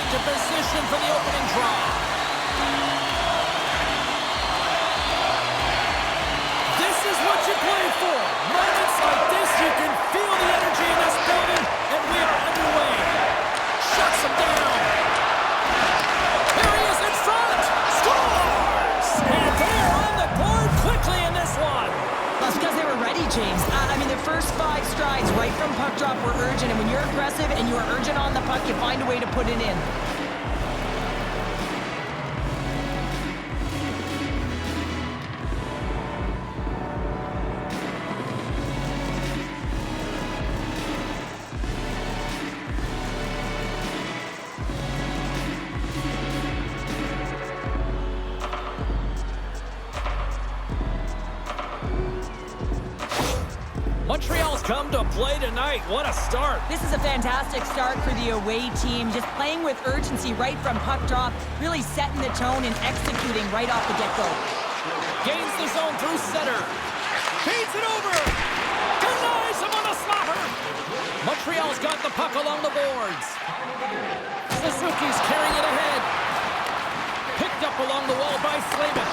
into position for the opening draw. This is what you play for. Moments like this, you can feel the energy in this building, and we are underway. Shuts him down. Here he is in front. Scores! And they're on the board quickly in this one. That's because they were ready, James. I mean, the first 5 strides right from puck drop were urgent, and when you're aggressive and you're urgent on the puck, you find a way to put it in. Montreal's come to play tonight. What a start. This is a fantastic start for the away team. Just playing with urgency right from puck drop, really setting the tone and executing right off the get-go. Gains the zone through center. Feeds it over. Denies him on the slaughter. Montreal's got the puck along the boards. Suzuki's carrying it ahead. Picked up along the wall by Slayman.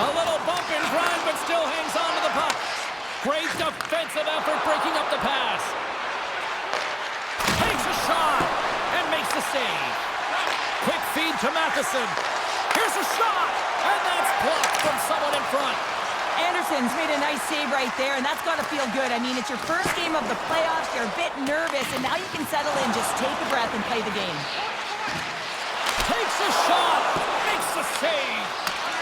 A little bump and grind, but still hangs on to the puck. Great defensive effort breaking up the pass. Takes a shot and makes the save. Quick feed to Matheson. Here's a shot, and that's blocked from someone in front. Anderson's made a nice save right there, and that's got to feel good. I mean, it's your first game of the playoffs. You're a bit nervous, and now you can settle in, just take a breath and play the game. Takes a shot, makes the save.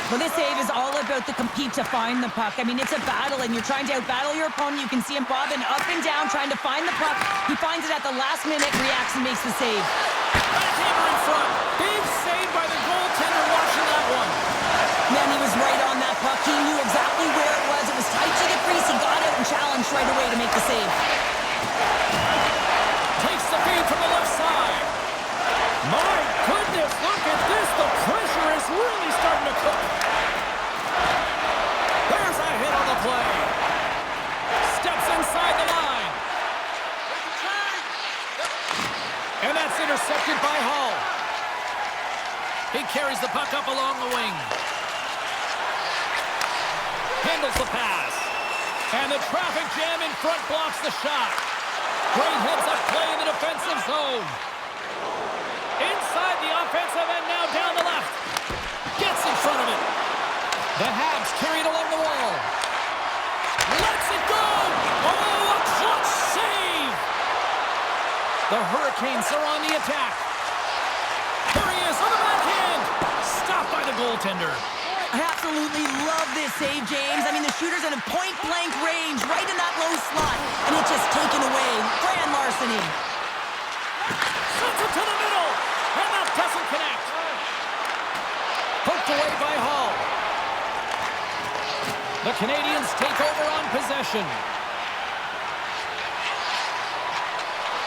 Well, this save is all about the compete to find the puck. I mean, it's a battle, and you're trying to outbattle your opponent. You can see him bobbing up and down, trying to find the puck. He finds it at the last minute, reacts, and makes the save. Backhander in front. Big save by the goaltender watching that one. Man, he was right on that puck. He knew exactly where it was. It was tight to the crease. He got out and challenged right away to make the save. Takes the feed from the left side. My goodness, look at this. The pressure is really starting to cook. There's a hit on the play. Steps inside the line. And that's intercepted by Hall. He carries the puck up along the wing. Handles the pass. And the traffic jam in front blocks the shot. Great heads-up play in the defensive zone. Inside the offensive end, now down the left. Gets in front of it. The Habs carry it along the wall. Lets it go. Oh, a clutch save. The Hurricanes are on the attack. Here he is on the backhand. Stopped by the goaltender. I absolutely love this save, James. I mean, the shooter's in a point-blank range, right in that low slot, and it's just taken away. Grand larceny. Sends it to the middle, and that doesn't connect. Poked away by Hall. The Canadians take over on possession.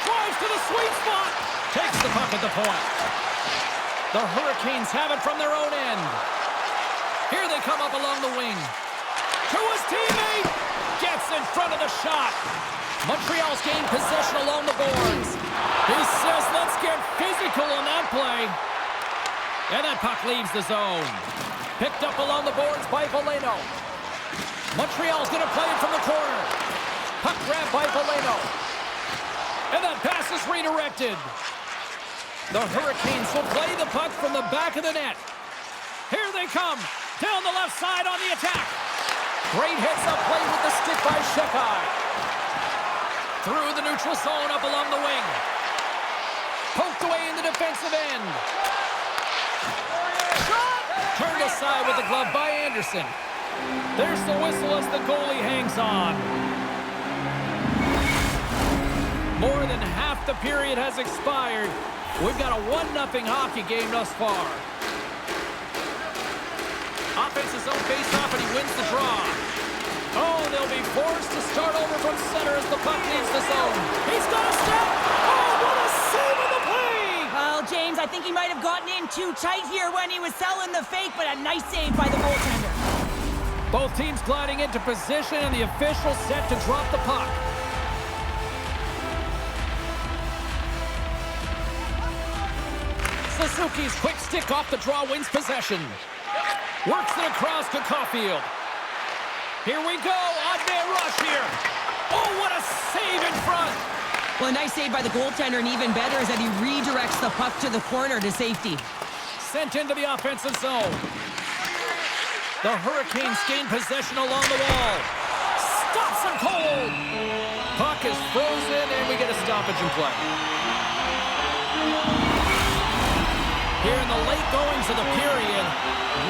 Drives to the sweet spot. Takes the puck at the point. The Hurricanes have it from their own end. Here they come up along the wing. To his teammate. Gets in front of the shot. Montreal's gained possession along the boards. He says, let's get physical on that play. And that puck leaves the zone. Picked up along the boards by Valeno. Montreal's going to play it from the corner. Puck grabbed by Valeno. And that pass is redirected. The Hurricanes will play the puck from the back of the net. Here they come. Down the left side on the attack. Great heads-up play with the stick by Shekai. Through the neutral zone up along the wing. Poked away in the defensive end. Shot! Turned aside with the glove by Anderson. There's the whistle as the goalie hangs on. More than half the period has expired. We've got a 1-0 hockey game thus far. Offense's own face-off, and he wins the draw. Oh, they'll be forced to start over from center as the puck leaves the zone. He's got a step. Oh, what a save on the play! Well, James, I think he might have gotten in too tight here when he was selling the fake, but a nice save by the goaltender. Both teams gliding into position, and the official set to drop the puck. Suzuki's quick stick off the draw wins possession. Works it across to Caulfield. Here we go, odd-man rush here. Oh, what a save in front. Well, a nice save by the goaltender, and even better is that he redirects the puck to the corner to safety. Sent into the offensive zone. The Hurricanes gain possession along the wall. Stops him cold. Puck is frozen, and we get a stoppage in play. Here in the late goings of the period,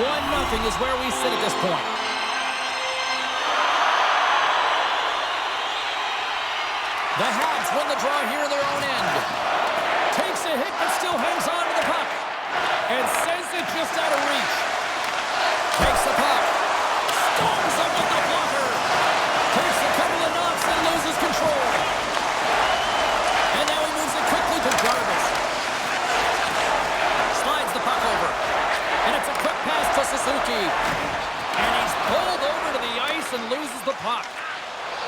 1-0 is where we sit at this point. The Habs win the draw here in their own end. Takes a hit, but still hangs on to the puck. And sends it just out of reach. Takes the puck. Storms up with the blocker. Takes a couple of knocks and loses control. And now he moves it quickly to Jarvis. Slides the puck over. And it's a quick pass to Suzuki. And he's pulled over to the ice and loses the puck.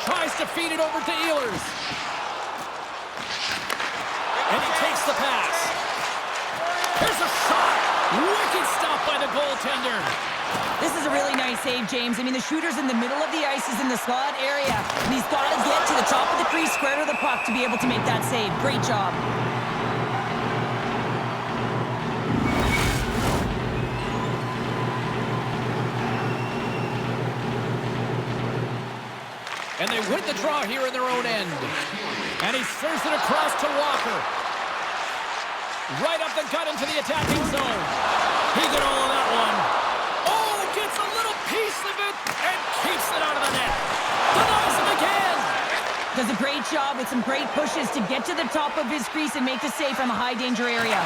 Tries to feed it over to Ehlers. And he takes the pass. Here's a shot. Wicked stop by the goaltender. This is a really nice save, James. I mean, the shooter's in the middle of the ice. He's in the slot area. And he's got to get to the top of the crease, square to the puck to be able to make that save. Great job. And they win the draw here in their own end. And he serves it across to Walker. Right up the gut into the attacking zone. He got all of that one. Oh, gets a little piece of it and keeps it out of the net. Denies him again. Does a great job with some great pushes to get to the top of his crease and make the save from a high-danger area.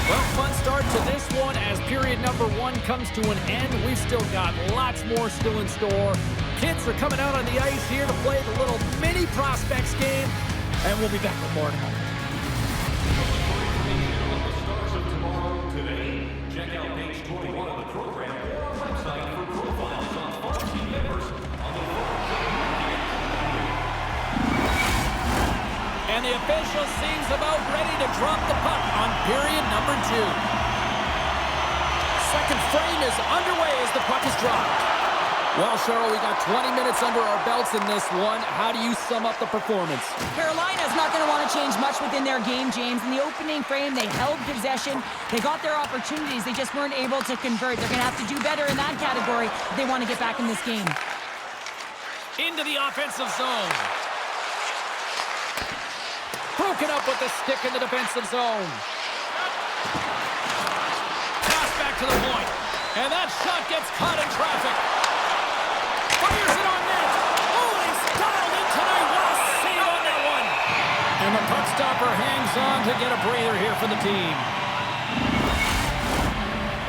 Well, fun start to this one as period number 1 comes to an end. We've still got lots more still in store. Kids are coming out on the ice here to play the little mini prospects game, and we'll be back with more in a moment. The stars of tomorrow today. Check out page 21 of the program or our website for profiles on farm team members on the And the official seems about ready to drop the puck on period number 2. Second frame is underway as the puck is dropped. Well, Cheryl, we got 20 minutes under our belts in this one. How do you sum up the performance? Carolina's not going to want to change much within their game, James. In the opening frame, they held possession. They got their opportunities. They just weren't able to convert. They're going to have to do better in that category if they want to get back in this game. Into the offensive zone. Broken up with the stick in the defensive zone. Pass back to the point. And that shot gets caught in traffic. Fires it on net. Oh, he's dialed in tonight. What a save on that one. And the puck stopper hangs on to get a breather here for the team.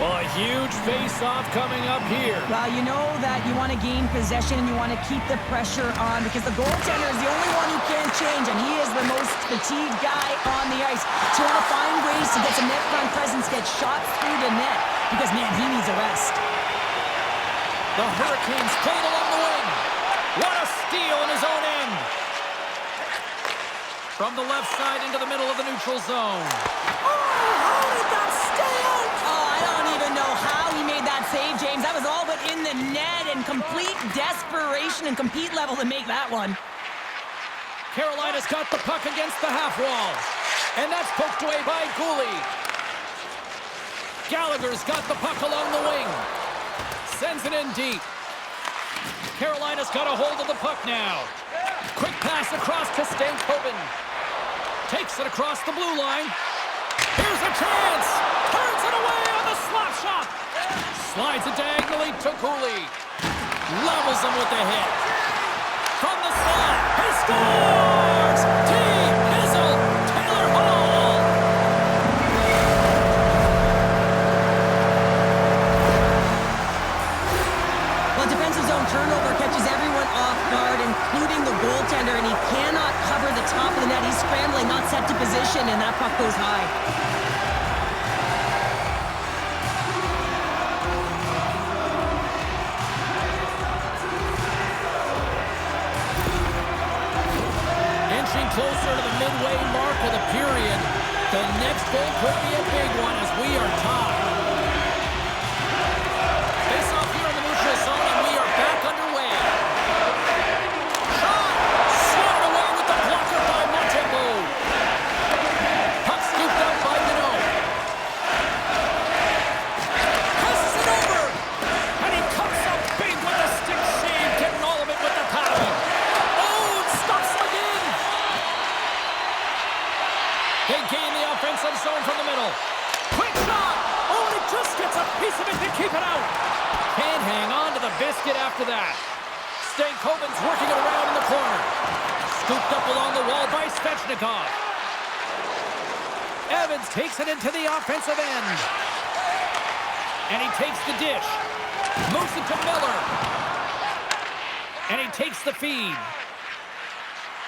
Well, a huge face-off coming up here. Well, you know that you want to gain possession and you want to keep the pressure on because the goaltender is the only one who can't change, and he is the most fatigued guy on the ice. So you want to find ways to get some net front presence, get shots through the net because, man, he needs a rest. The Hurricanes played along the wing. What a steal in his own end. From the left side into the middle of the neutral zone. Oh, how did that stay out? Oh, I don't even know how he made that save, James. That was all but in the net and complete desperation and compete level to make that one. Carolina's got the puck against the half wall. And that's poked away by Cooley. Gallagher's got the puck along the wing. Sends it in deep. Carolina's got a hold of the puck now. Quick pass across to Stankoven. Takes it across the blue line. Here's a chance. Turns it away on the slap shot. Slides it diagonally to Cooley. Levels him with the hit. From the slot. He scores! Team Hizzle, Taylor Hall. Defensive zone turnover catches everyone off guard, including the goaltender, and he cannot cover the top of the net. He's scrambling, not set to position, and that puck goes high. Inching closer to the midway mark of the period. The next goal could be a big one as we are tied. Face off here in the neutral zone, and we are back underway. Shot! Swatted away with the blocker by Montreal. Puck scooped up by Dino. Passes it over! And he comes up big with a stick save, getting all of it with the paddle. Oh, it stops again! They gain the offensive zone from the middle. Quick shot! Oh, and it just gets a piece of it to keep it out. Can't hang on to the biscuit after that. Stankoven's working it around in the corner. Scooped up along the wall by Svechnikov. Evans takes it into the offensive end. And he takes the dish. Moves it to Miller. And he takes the feed.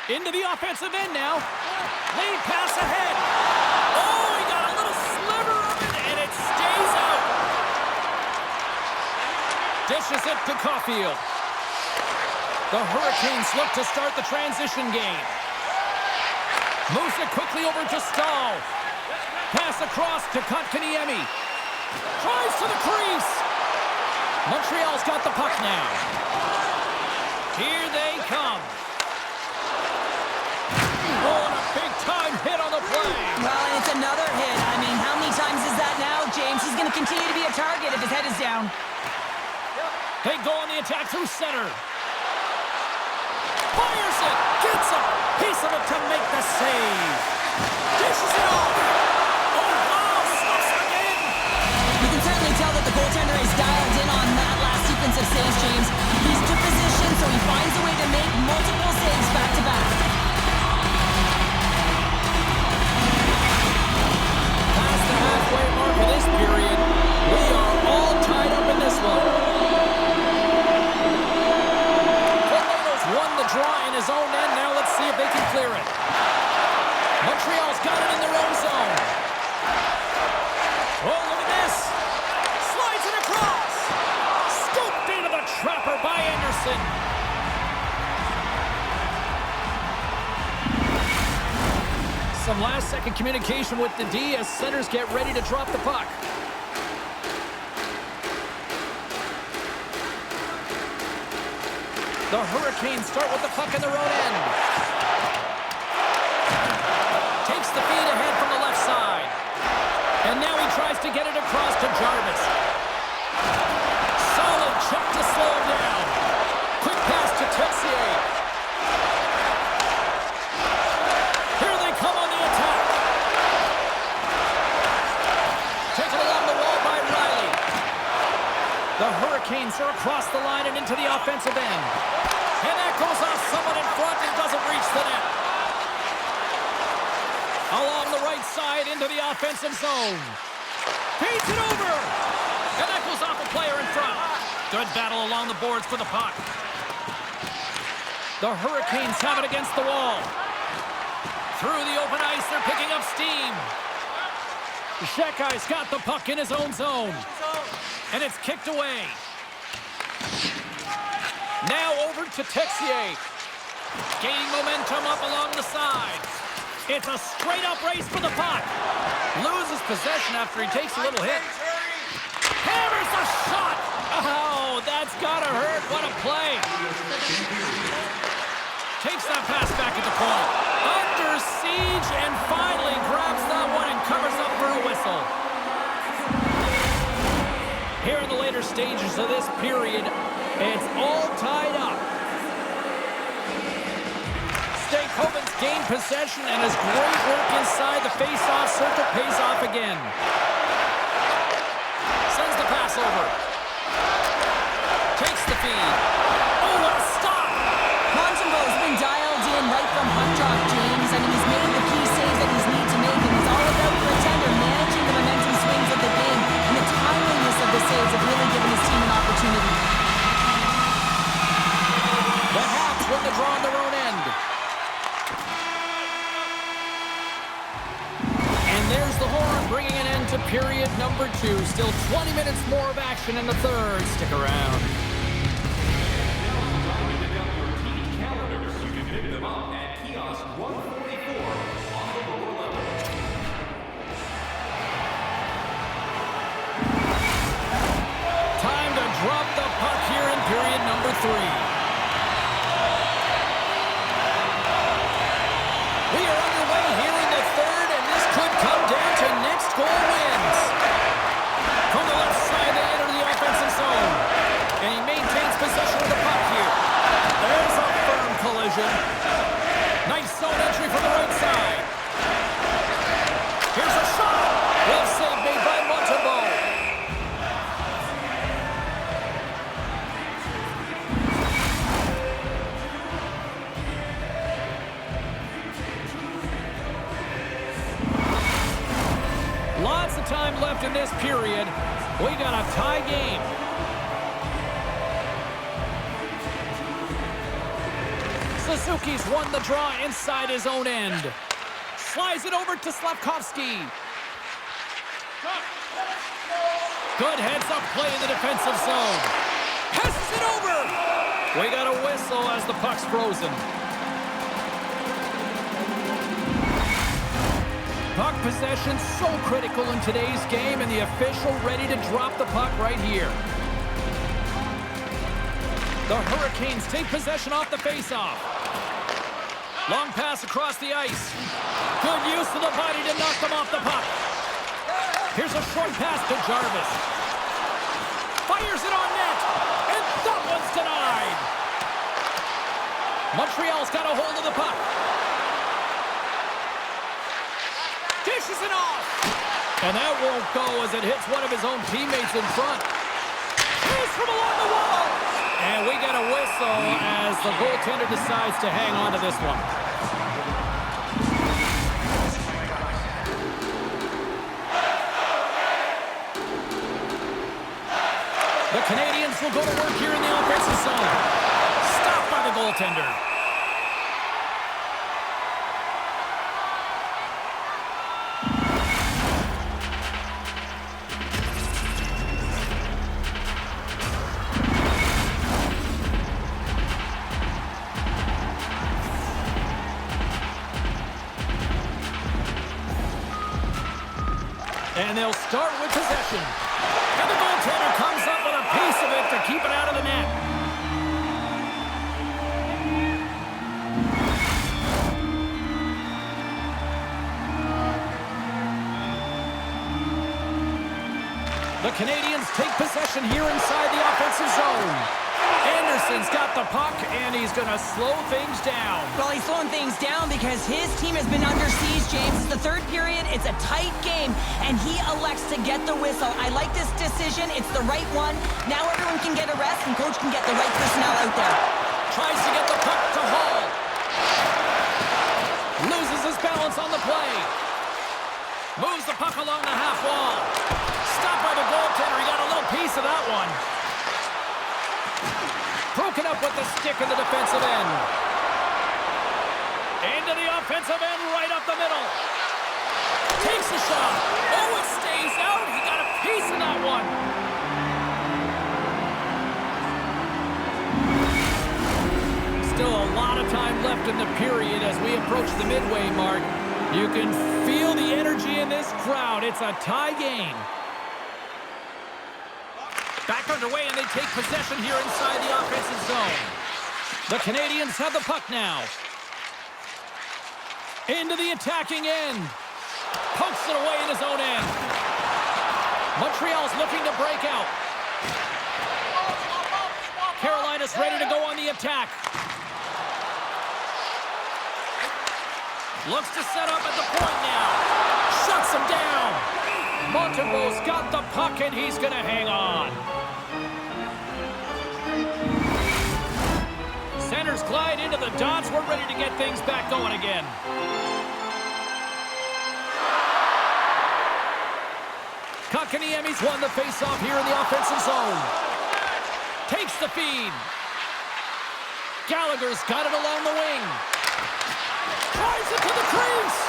Into the offensive end now. Lead pass ahead. Oh, he got a little sliver of it, and it stays out. Dishes it to Caulfield. The Hurricanes look to start the transition game. Moves it quickly over to Stahl. Pass across to Kotkaniemi. Drives to the crease. Montreal's got the puck now. Here they come. Oh, and a big-time hit on the play. Well, and it's another hit. I mean, how many times is that now, James? He's going to continue to be a target if his head is down. They go on the attack through center. Fires it. Gets a piece of it to make the save. Dishes it off. Oh, wow. Stops again. You can certainly tell that the goaltender is dialed in on that last sequence of saves, James. He's took position, so he finds a way to make multiple saves back-to-back. Past the halfway mark of this period, we are all tied up in this one. Colorado's won the draw in his own end. Now let's see if they can clear it. Montreal's got it in their own zone. Oh, look at this. Slides it across. Scooped into the trapper by Anderson. Some last-second communication with the D as centers get ready to drop the puck. The Hurricanes start with the puck in their own end. Takes the feed ahead from the left side. And now he tries to get it across to Jarvis. Solid check to slow him down. Quick pass to Texier. Here they come on the attack. Taken along the wall by Riley. The Hurricanes are across the line and into the offensive end. And that goes off someone in front and doesn't reach the net. Along the right side into the offensive zone. Feeds it over. And that goes off a player in front. Good battle along the boards for the puck. The Hurricanes have it against the wall. Through the open ice, they're picking up steam. Shekai's got the puck in his own zone. And it's kicked away. Now over to Texier. Gaining momentum up along the side. It's a straight-up race for the puck. Loses possession after he takes a little hit. Hammers the shot. Oh, that's gotta hurt. What a play. Takes that pass back at the point. Under siege and finally grabs that one and covers up for a whistle. Here in the later stages of this period, it's all tied up. Stankoven's gained possession and his great work inside the face-off circle pays off again. Sends the pass over. Takes the feed. Oh, what a stop! Montembeau's been dialed in right from puck drop, James. I mean, he's made the key saves that he's need to make, and he's all about for a tender, managing the momentum swings of the game, and the timeliness of the saves have really given his team an opportunity. The Habs win the draw on their own end. And there's the horn, bringing an end to period number 2. Still 20 minutes more of action in the third. Stick around. time left in this period. We got a tie game. Suzuki's won the draw inside his own end. Slides it over to Slavkovsky. Good heads-up play in the defensive zone. Passes it over. We got a whistle as the puck's frozen. Puck possession so critical in today's game, and the official ready to drop the puck right here. The Hurricanes take possession off the faceoff. Long pass across the ice. Good use of the body to knock them off the puck. Here's a short pass to Jarvis. Fires it on net, and that one's denied. Montreal's got a hold of the puck. Dishes it off. And that won't go as it hits one of his own teammates in front. Shoots from along the wall. And we get a whistle as the goaltender decides to hang on to this one. The Canadians will go to work here in the offensive zone. Stopped by the goaltender. And they'll start with possession. And the goaltender comes up with a piece of it to keep it out of the net. The Canadians take possession here inside the offensive zone. Anderson's got the puck, and he's going to slow things down. Well, he's slowing things down because his team has been under siege, James. It's the third period. It's a tight game, and he elects to get the whistle. I like this decision. It's the right one. Now everyone can get a rest, and coach can get the right personnel out there. Tries to get the puck to Hall. Loses his balance on the play. Moves the puck along the half wall. Stopped by the goaltender. He got a little piece of that one. Broken up with the stick in the defensive end. Into the offensive end, right up the middle. Takes a shot. Oh, it stays out. He got a piece of that one. Still a lot of time left in the period as we approach the midway mark. You can feel the energy in this crowd. It's a tie game. Back underway, and they take possession here inside the offensive zone. The Canadians have the puck now. Into the attacking end. Pokes it away in his own end. Montreal's looking to break out. Carolina's ready to go on the attack. Looks to set up at the point now. Shuts him down. Montembeau's got the puck, and he's going to hang on. Centers glide into the dots. We're ready to get things back going again. Kotkaniemi's won the faceoff here in the offensive zone. Takes the feed. Gallagher's got it along the wing. Tries it to the crease.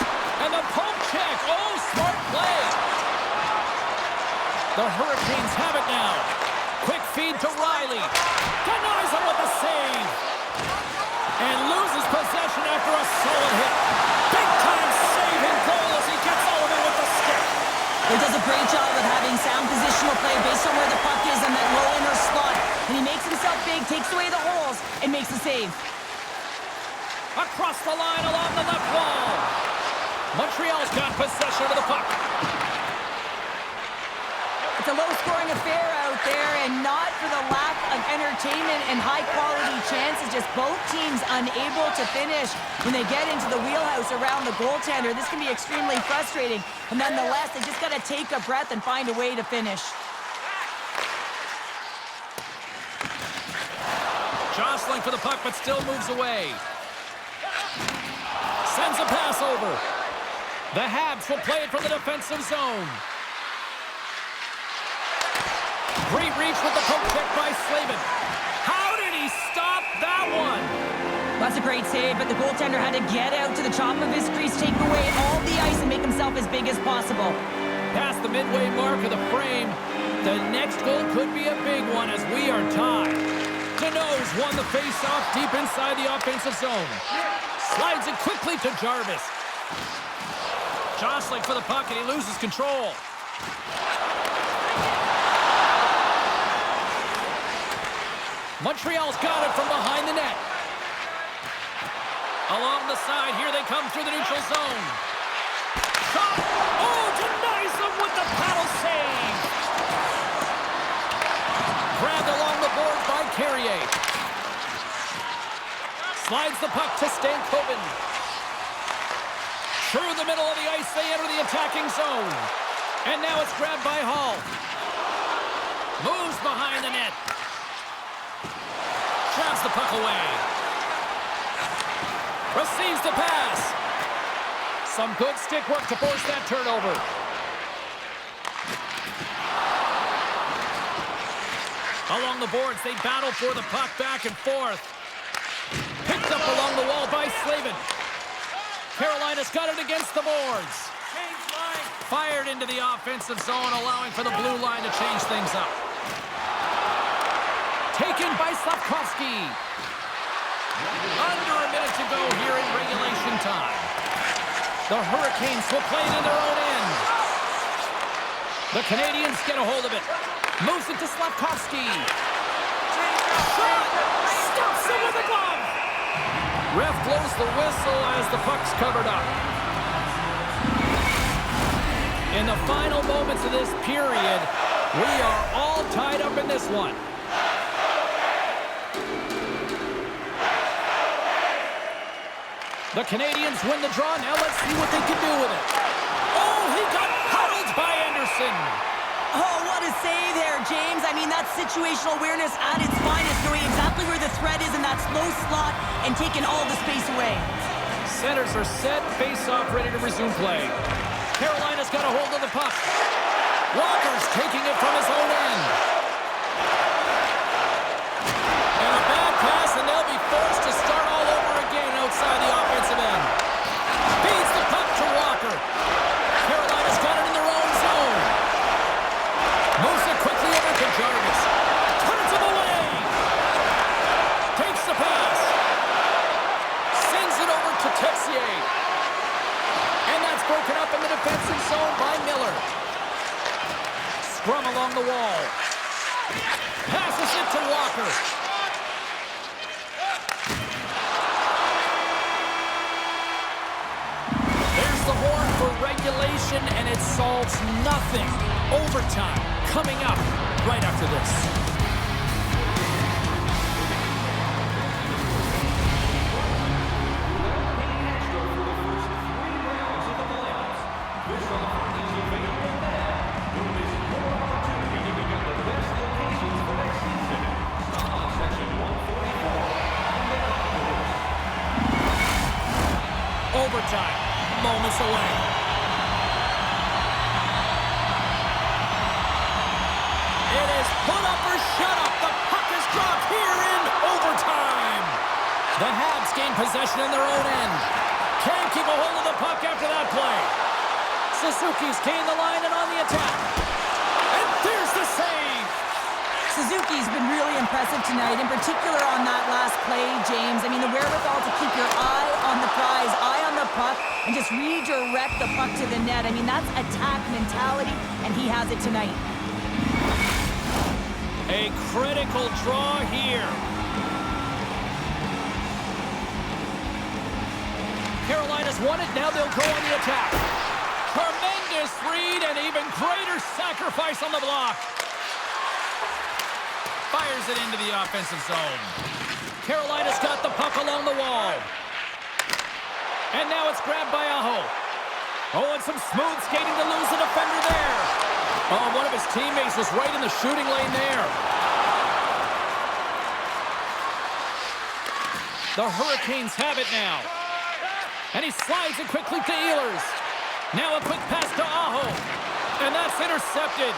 And the pump check. Oh, smart play. The Hurricanes have it now. Quick feed to Riley. Denies him with the save. And loses possession after a solid hit. Big-time save and goal as he gets all of it with the stick. He does a great job of having sound positional play based on where the puck is in that low inner slot. And he makes himself big, takes away the holes, and makes the save. Across the line along the left wall. Montreal's got possession of the puck. It's a low-scoring affair out there, and not for the lack of entertainment and high-quality chances. Just both teams unable to finish when they get into the wheelhouse around the goaltender. This can be extremely frustrating, but nonetheless, they just got to take a breath and find a way to finish. Jostling for the puck, but still moves away. Sends a pass over. The Habs will play it from the defensive zone. Great reach with the poke check by Slavin. How did he stop that one? That's a great save, but the goaltender had to get out to the top of his crease, take away all the ice, and make himself as big as possible. Past the midway mark of the frame, the next goal could be a big one as we are tied. Deneau's won the face-off deep inside the offensive zone. Slides it quickly to Jarvis. Jostling for the puck, and he loses control. Montreal's got it from behind the net. Along the side, here they come through the neutral zone. Shot! Oh, denies them with the paddle save! Grabbed along the boards by Carrier. Slides the puck to Stankoven. Through the middle of the ice, they enter the attacking zone. And now it's grabbed by Hall. Moves behind the net. Drives the puck away. Receives the pass. Some good stick work to force that turnover. Along the boards, they battle for the puck back and forth. Picked up along the wall by Slavin. Carolina's got it against the boards. Fired into the offensive zone, allowing for the blue line to change things up. Taken by Slavkovsky. Under a minute to go here in regulation time. The Hurricanes will play it in their own end. The Canadians get a hold of it. Moves it to Slavkovsky. Shot! Stops it with a glove! Ref blows the whistle as the puck's covered up. In the final moments of this period, we are all tied up in this one. The Canadians win the draw. Now let's see what they can do with it. Oh, he got huddled by Anderson. Oh, what a save there, James. I mean, that's situational awareness at its finest, knowing exactly where the threat is in that slow slot and taking all the space away. Centers are set, face-off, ready to resume play. Carolina's got a hold of the puck. Walker's taking it from his own end. And a bad pass, and they'll be forced to start all over again outside the offensive end. Feeds the puck to Walker. Carolina's got it in their own zone. Moves it quickly over to Jarvis. Turns him away. Takes the pass. Sends it over to Texier. And that's broken up in the defensive zone by Miller. Scrum along the wall. Passes it to Walker. There's the horn for regulation, and it solves nothing. Overtime coming up right after this. Overtime, moments away. It is put up or shut up. The puck is dropped here in overtime. The Habs gain possession in their own end. Can't keep a hold of the puck after that play. Suzuki's gained the line and on the attack. And there's the save. Suzuki's been really impressive tonight, in particular on that last play, James. I mean, the wherewithal to keep your eye on the prize, eye on the puck, and just redirect the puck to the net. I mean, that's attack mentality, and he has it tonight. A critical draw here. Carolina's won it. Now they'll go on the attack. Tremendous read and even greater sacrifice on the block. Fires it into the offensive zone. Carolina's got the puck along the wall. And now it's grabbed by Aho. Oh, and some smooth skating to lose the defender there. Oh, one of his teammates was right in the shooting lane there. The Hurricanes have it now. And he slides it quickly to Ehlers. Now a quick pass to Aho. And that's intercepted.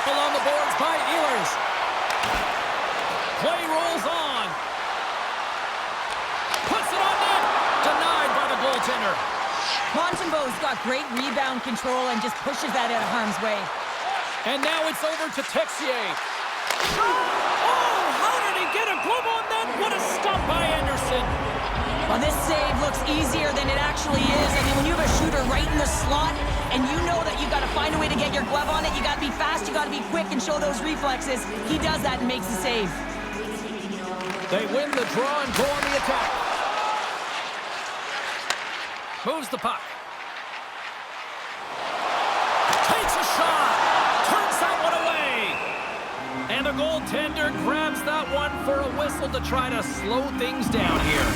up along the boards by Ehlers. Play rolls on. Puts it on net. Denied by the goaltender. Montembeau's got great rebound control and just pushes that out of harm's way. And now it's over to Texier. Oh, how did he get a glove on that? What a stop by Anderson. Well, this save looks easier than it actually is. I mean, when you have a shooter right in the slot and you know that you've got to find a way to get your glove on it, you got to be fast, you got to be quick and show those reflexes. He does that and makes the save. They win the draw and go on the attack. Moves the puck. Takes a shot. Turns that one away. And the goaltender grabs that one for a whistle to try to slow things down here.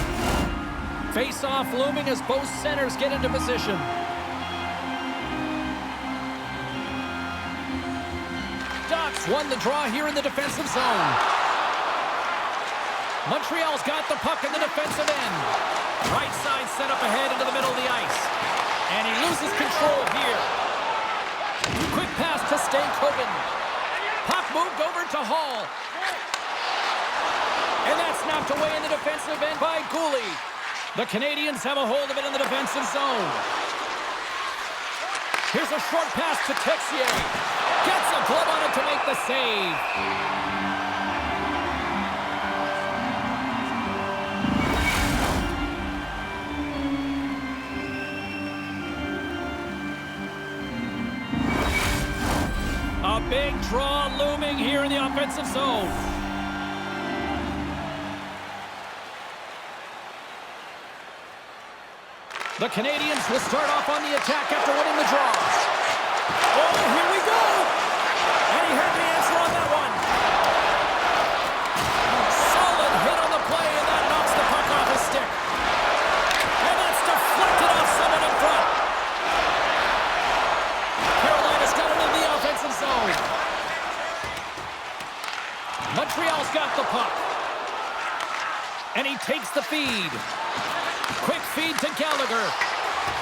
Face-off looming as both centers get into position. Ducks won the draw here in the defensive zone. Montreal's got the puck in the defensive end. Right side set up ahead into the middle of the ice. And he loses control here. Quick pass to Stankoven. Puck moved over to Hall. And that's snapped away in the defensive end by Gooley. The Canadians have a hold of it in the defensive zone. Here's a short pass to Texier. Gets a glove on it to make the save. A big draw looming here in the offensive zone. The Canadians will start off on the attack after winning the draw. Oh, here we go! And he heard the answer on that one. Solid hit on the play, and that knocks the puck off his stick. And that's deflected off someone in front. Carolina's got it in the offensive zone. Montreal's got the puck. And he takes the feed. Quick feed to Gallagher.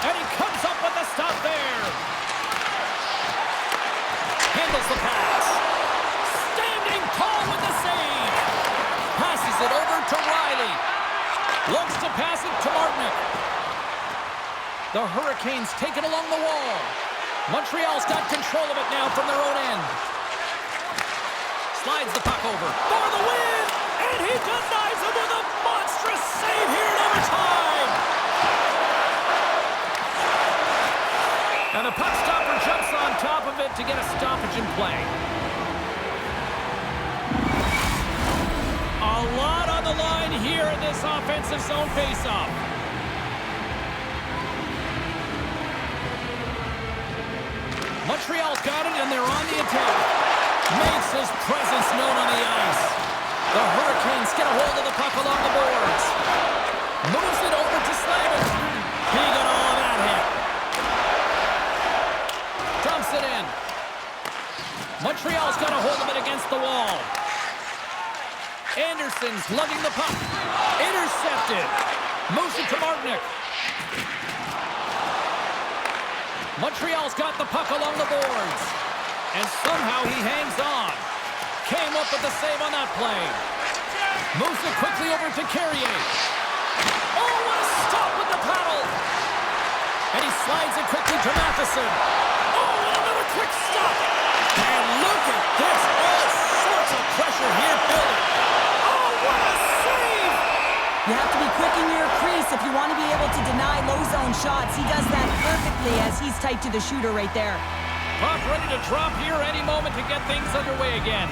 And he comes up with the stop there. Handles the pass. Standing tall with the save. Passes it over to Riley. Looks to pass it to Martinick. The Hurricanes take it along the wall. Montreal's got control of it now from their own end. Slides the puck over for the win. And he denies him with a monstrous save here in overtime. And the puck stopper jumps on top of it to get a stoppage in play. A lot on the line here in this offensive zone faceoff. Montreal's got it, and they're on the attack. Makes his presence known on the ice. The Hurricanes get a hold of the puck along the boards. Moves it over to Slavin. He got all of that hit. Dumps it in. Montreal's got a hold of it against the wall. Anderson's lugging the puck. Intercepted. Moves it to Martinick. Montreal's got the puck along the boards. And somehow he hangs on. Came up with the save on that play. Moves it quickly over to Carrier. Oh, what a stop with the paddle. And he slides it quickly to Matheson. Oh, and another quick stop. And look at this. All sorts of pressure here building. Oh, what a save. You have to be quick in your crease if you want to be able to deny low zone shots. He does that perfectly as he's tight to the shooter right there. Puck ready to drop here any moment to get things underway again.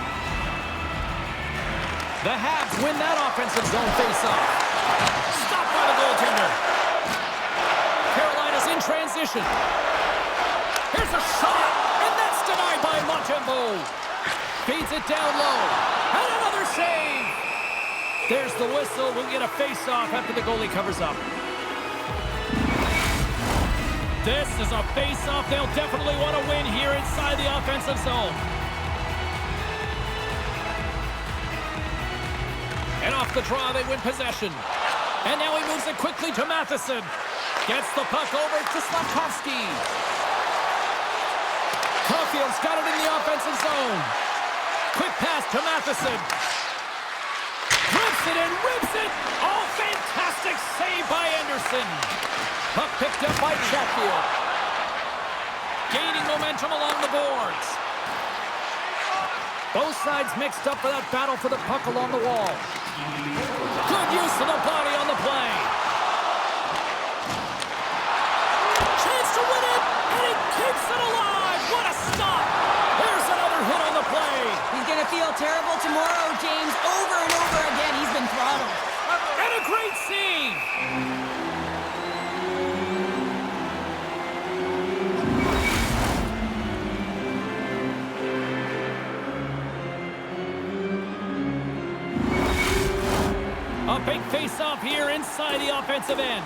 The Habs win that offensive zone face-off. Stopped by the goaltender. Carolina's in transition. Here's a shot, and that's denied by Montembeau. Feeds it down low. And another save. There's the whistle. We'll get a face-off after the goalie covers up. This is a face-off they'll definitely want to win here inside the offensive zone. And off the draw, they win possession. And now he moves it quickly to Matheson. Gets the puck over to Slavkovsky. Caulfield's got it in the offensive zone. Quick pass to Matheson. Rips it and rips it. Oh, fantastic save by Anderson. Puck picked up by Chatfield. Gaining momentum along the boards. Both sides mixed up for that battle for the puck along the wall. Good use of the body on the play. Chance to win it, and he keeps it alive. What a stop. There's another hit on the play. He's going to feel terrible tomorrow, James. Over and over again, he's been throttled. And a great save. A big face-off here inside the offensive end.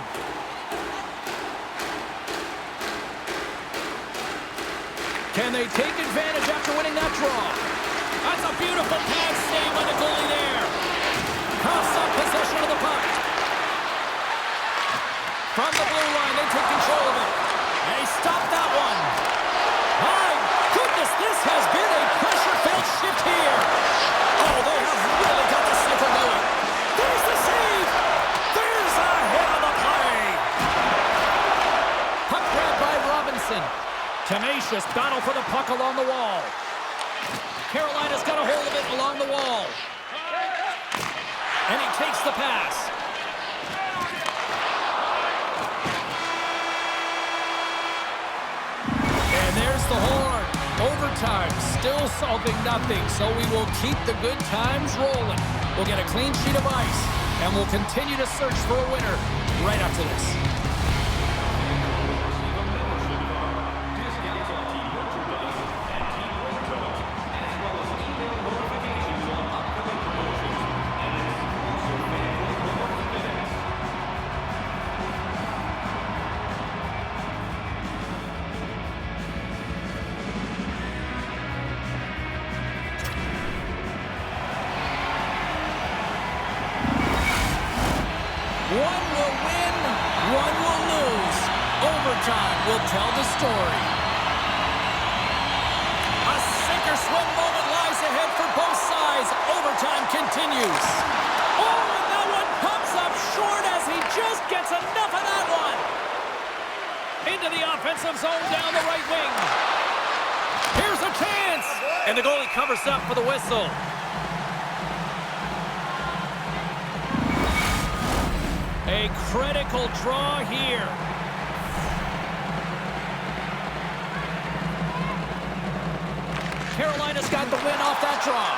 Can they take advantage after winning that draw? That's a beautiful pad save by the goalie there. Coughs up possession of the puck. From the blue line, they take control of it. And he stopped that one. My goodness, this has been a pressure-filled shift here. Oh, they have really got the cycle going. There's the save. There's a hit on the play. Puck grab by Robinson. Tenacious battle for the puck along the wall. Carolina's got a hold of it along the wall. And he takes the pass. And there's the horn. Overtime, still solving nothing, so we will keep the good times rolling. We'll get a clean sheet of ice, and we'll continue to search for a winner right after this. One will win, one will lose. Overtime will tell the story. A sink-or-swim moment lies ahead for both sides. Overtime continues. Oh, and that one comes up short as he just gets enough of that one. Into the offensive zone down the right wing. Here's a chance. And the goalie covers up for the whistle. A critical draw here. Carolina's got the win off that draw.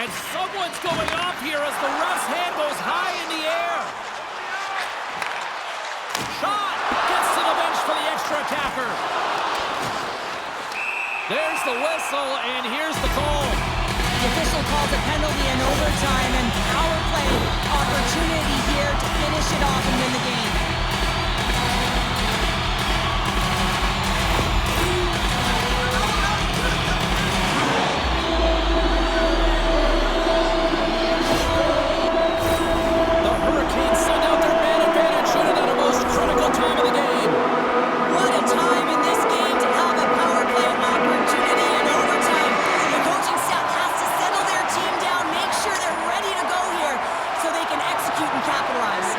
And someone's going off here as the ref's hand goes high in the air. Shot! Gets to the bench for the extra attacker. There's the whistle, and here's the call. The official calls a penalty in overtime and power play opportunity here to finish it off and win the game. The Hurricanes send out their man advantage unit at a most critical time of the game. What a time in this game to have a power play opportunity in overtime. The coaching staff has to settle their team down, make sure they're ready to go here so they can execute and capitalize.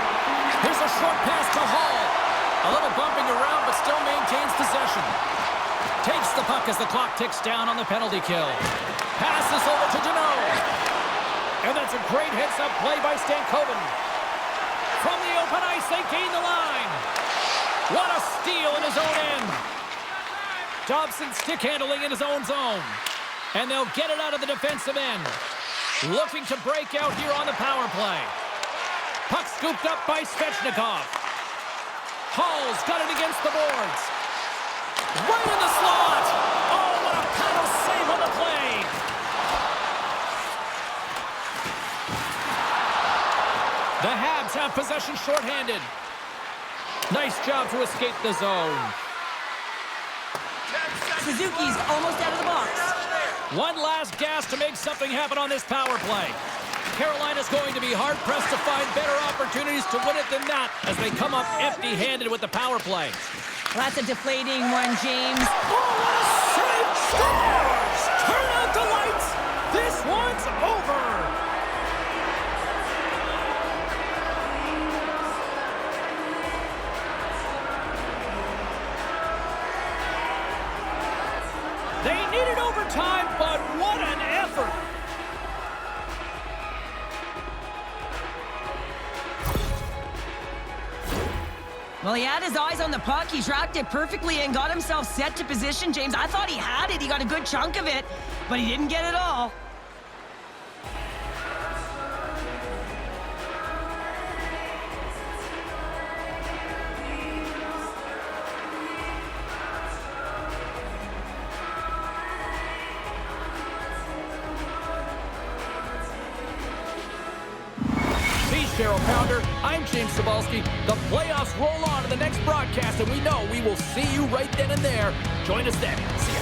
Here's a short pass to Hall. A little bumping around, but still maintains possession. Takes the puck as the clock ticks down on the penalty kill. Passes over to Deneau. And that's a great heads-up play by Stankoven. From the open ice, they gain the line. What a steal in his own end. Dobson stick handling in his own zone. And they'll get it out of the defensive end. Looking to break out here on the power play. Puck scooped up by Svechnikov. Hall's got it against the boards. Right in the slot. Oh, what a paddle save on the play. The Habs have possession shorthanded. Nice job to escape the zone. Suzuki's almost out of the box. One last gas to make something happen on this power play. Carolina's going to be hard-pressed to find better opportunities to win it than that as they come up empty-handed with the power play. Well, that's a deflating one, James. Oh, what a save! Scores! Turn out the lights! This one's over! They needed overtime, but what an effort! Well, he had his eyes on the puck. He tracked it perfectly and got himself set to position, James. I thought he had it. He got a good chunk of it, but he didn't get it all. Daryl Pounder, I'm James Cebulski. The playoffs roll on to the next broadcast, and we know we will see you right then and there. Join us then. See ya.